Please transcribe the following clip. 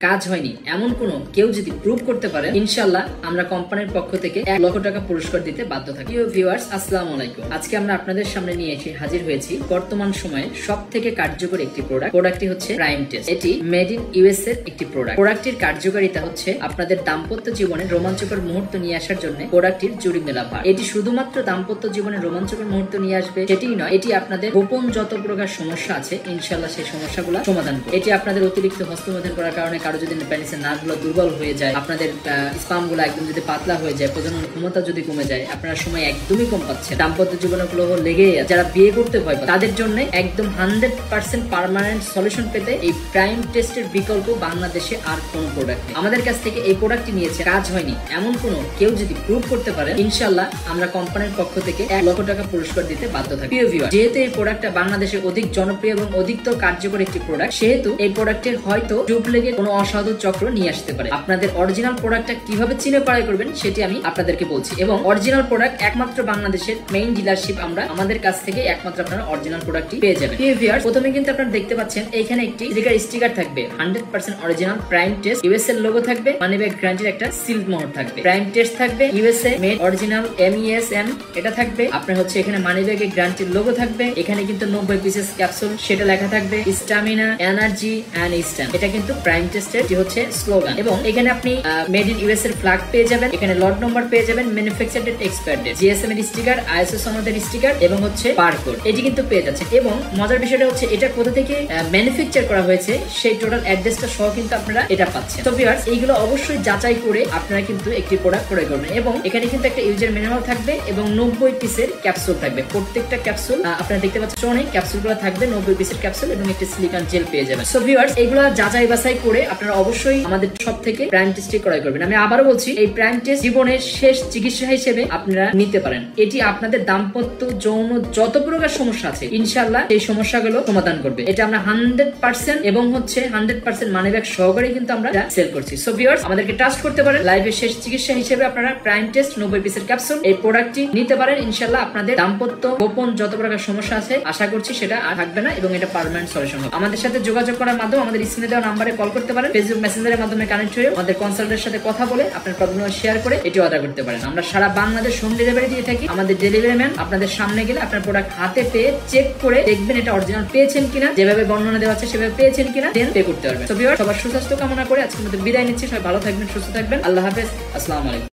কাজ হয়নি এমন কোনো কেউ যদি প্রুভ করতে পারে, ইনশাআল্লাহ আমরা কোম্পানির পক্ষ থেকে 1 লক্ষ টাকা পুরস্কার দিতে বাধ্য থাকি। প্রিয় ভিউয়ার্স, আসসালামু আলাইকুম। আজকে আমরা আপনাদের সামনে নিয়ে এসে হাজির হয়েছি বর্তমান সময়ে সবথেকে কার্যকরী একটি প্রোডাক্টটি হচ্ছে প্রাইম টেস্ট। এটি মেড ইন ইউএস এর একটি প্রোডাক্টটির কার্যকারিতা হচ্ছে আপনাদের দাম্পত্য জীবনে রোমাঞ্চকর মুহূর্ত নিয়ে আসার জন্য প্রোডাক্টটির জুড়ি মেলা ভার। এটি শুধুমাত্র দাম্পত্য জীবনে রোমাঞ্চকর মুহূর্ত নিয়ে আসবে সেটিই নয়, এটি আপনাদের গোপন যত প্রকার সমস্যা আছে ইনশাআল্লাহ সেই সমস্যাগুলো সমাধান করবে। এটি আপনাদের অতিরিক্ত হস্তমৈথুন করার কারণে কারো যদি পেনিসের নার্ভগুলো দুর্বল হয়ে যায়, আপনাদের স্পামগুলো একদম যদি পাতলা হয়ে যায়, প্রজনন ক্ষমতা যদি কমে যায়, আপনারা সময় একদমই কম পাচ্ছেন, দাম্পত্য জীবনে কলহ লেগে যারা বিয়ে করতে ভয় পায় তাদের জন্য একদম 100% পার্মানেন্ট সলিউশন পেতে এই প্রাইম টেস্টের বিকল্প বাংলাদেশে আর কোনো প্রোডাক্ট নেই। আমাদের কাছ থেকে এই প্রোডাক্টটি নিয়েছে, কাজ হয়নি এমন কোনো কেউ যদি প্রুভ করতে পারে, ইনশাআল্লাহ আমরা কোম্পানির পক্ষ থেকে 1 লক্ষ টাকা পুরস্কার দিতে বাধ্য থাকি। প্রিয় ভিউয়ার, যেহেতু এই প্রোডাক্টটা বাংলাদেশে অধিক জনপ্রিয় এবং অধিকতর কার্যকর একটি প্রোডাক্ট, সেহেতু এই প্রোডাক্টের হয়তো ডুপ্লিকেট কোনো অসাধু চক্র নিয়ে আসতে পারে। আপনাদের অরিজিনাল প্রোডাক্টটা কিভাবে চিনে পাড়াই করবেন সেটি আমি আপনাদেরকে বলছি, এবং অরিজিনাল প্রোডাক্ট একমাত্র বাংলাদেশের মেইন ডিলারশিপ আমরা আমাদের কাছ থেকে একমাত্র আপনারা অরিজিনাল প্রোডাক্টটি পেয়ে যাবেন। প্রিয় ভিউয়ার, প্রথমে কিন্তু আপনারা দেখতে পাচ্ছেন এইখানে একটি স্টিকার থাকবে 100% অরিজিনাল প্রাইম টেস্ট ইউএস এর লোগো থাকবে, মানি ব্যাগ গ্যারান্টির একটা সিল মোহর থাকবে, প্রাইম টেস্ট থাকবে ইউএসএ মেড অরিজিনাল MESM এটা থাকবে, আপনার হচ্ছে এখানে মানি ব্যাগে গ্যারান্টির লোগো থাকবে, এখানে কিন্তু 90 পিসেস ক্যাপসুল সেটা লেখা থাকবে, স্ট্যামিনা এনার্জি এন্ড ইনস্ট্যান্ট, এটা কিন্তু প্রাইম টেস্টের যে হচ্ছে স্লোগান, এবং এখানে আপনি মেড ইন ইউএস এর ফ্ল্যাগ পেয়ে যাবেন, এখানে লট নাম্বার পেয়ে যাবেন, manufacture date, expire date, GSM এর স্টিকার, ISO সনদের স্টিকার এবং হচ্ছে বারকোড, এটি কিন্তু পেয়ে যাচ্ছে। এবং মজার বিষয়টা হচ্ছে এটা কোথা থেকে ম্যানুফ্যাকচার করা হয়েছে সেই টোটাল অ্যাড্রেসটা সহ কিন্তু আপনারা এটা পাচ্ছেন। তো ভিউয়ার্স, এইগুলো অবশ্যই যাচাই করে আপনারা কিন্তু একটি প্রোডাক্ট ক্রয় করবেন, এবং এখানে কিন্তু একটা ইউজার ম্যানুয়াল থাকবে এবং 90 পিসের ক্যাপসুল থাকবে। প্রত্যেকটা ক্যাপসুল আপনারা দেখতে পাচ্ছেন অনেক ক্যাপসুলগুলো থাকবে, 90 পিসের ক্যাপসুল এবং একটা সিলিকন জেল পেয়ে যাবেন। সো ভিউয়ার্স, এইগুলো যাচাই বাছাই করে আপনারা অবশ্যই আমাদের সব থেকে প্রাইম টেস্টটি ক্রয় করবেন। আমি আবারও বলছি, এই প্রাইম টেস্ট জীবনের শেষ চিকিৎসা হিসেবে আপনারা নিতে পারেন। এটি আপনাদের দাম্পত্য যৌন যত প্রকার সমস্যা আছে ইনশাআল্লাহ এই সমস্যাগুলো সমাধান করবে। এটা আমরা 100% এবং হচ্ছে 100% মানি ব্যাগ সহকারে কিন্তু আমরা সেল করছি। সো ভিউয়ার্স, আমাদেরকে ট্রাস্ট করতে পারেন। লাইফের শেষ চিকিৎসা হিসেবে আপনারা প্রাইম টেস্ট 90 পিসের ক্যাপসুল এই প্রোডাক্টটি নিতে পারেন। ইনশাআল্লাহ আপনাদের দাম্পত্য গোপন যত প্রকার সমস্যা আছে আশা করছি সেটা আর থাকবে না, এবং এটা পার্মানেন্ট সলিউশন হবে। আমাদের সাথে যোগাযোগ করার মাধ্যমে আমাদের স্ক্রিনে দেওয়া নম্বরে কল করতে পারেন, ফেসবুক মেসেঞ্জারের মাধ্যমে কানেক্ট হয়ে আমাদের কনসালটেন্টের সাথে কথা বলে আপনার প্রবলেম শেয়ার করে এটি অর্ডার করতে পারেন। আমরা সারা বাংলাদেশ হোম ডেলিভারি দিয়ে থাকি। আমাদের ডেলিভারি ম্যান আপনাদের সামনে গেলে আপনার প্রোডাক্ট হাতে পেয়ে চেক করে দেখবেন এটা অরিজিনাল পেয়েছেন কিনা, যেভাবে বর্ণনা দেওয়া আছে সেভাবে পেয়েছেন কিনা, দেন পে করতে পারবেন। তো ভিউয়ার্স, সবার সুস্বাস্থ্য কামনা করে আজকের মতো বিদায় নিচ্ছি। সবাই ভালো থাকবেন, সুস্থ থাকবেন। আল্লাহ হাফেজ, আসসালামু আলাইকুম।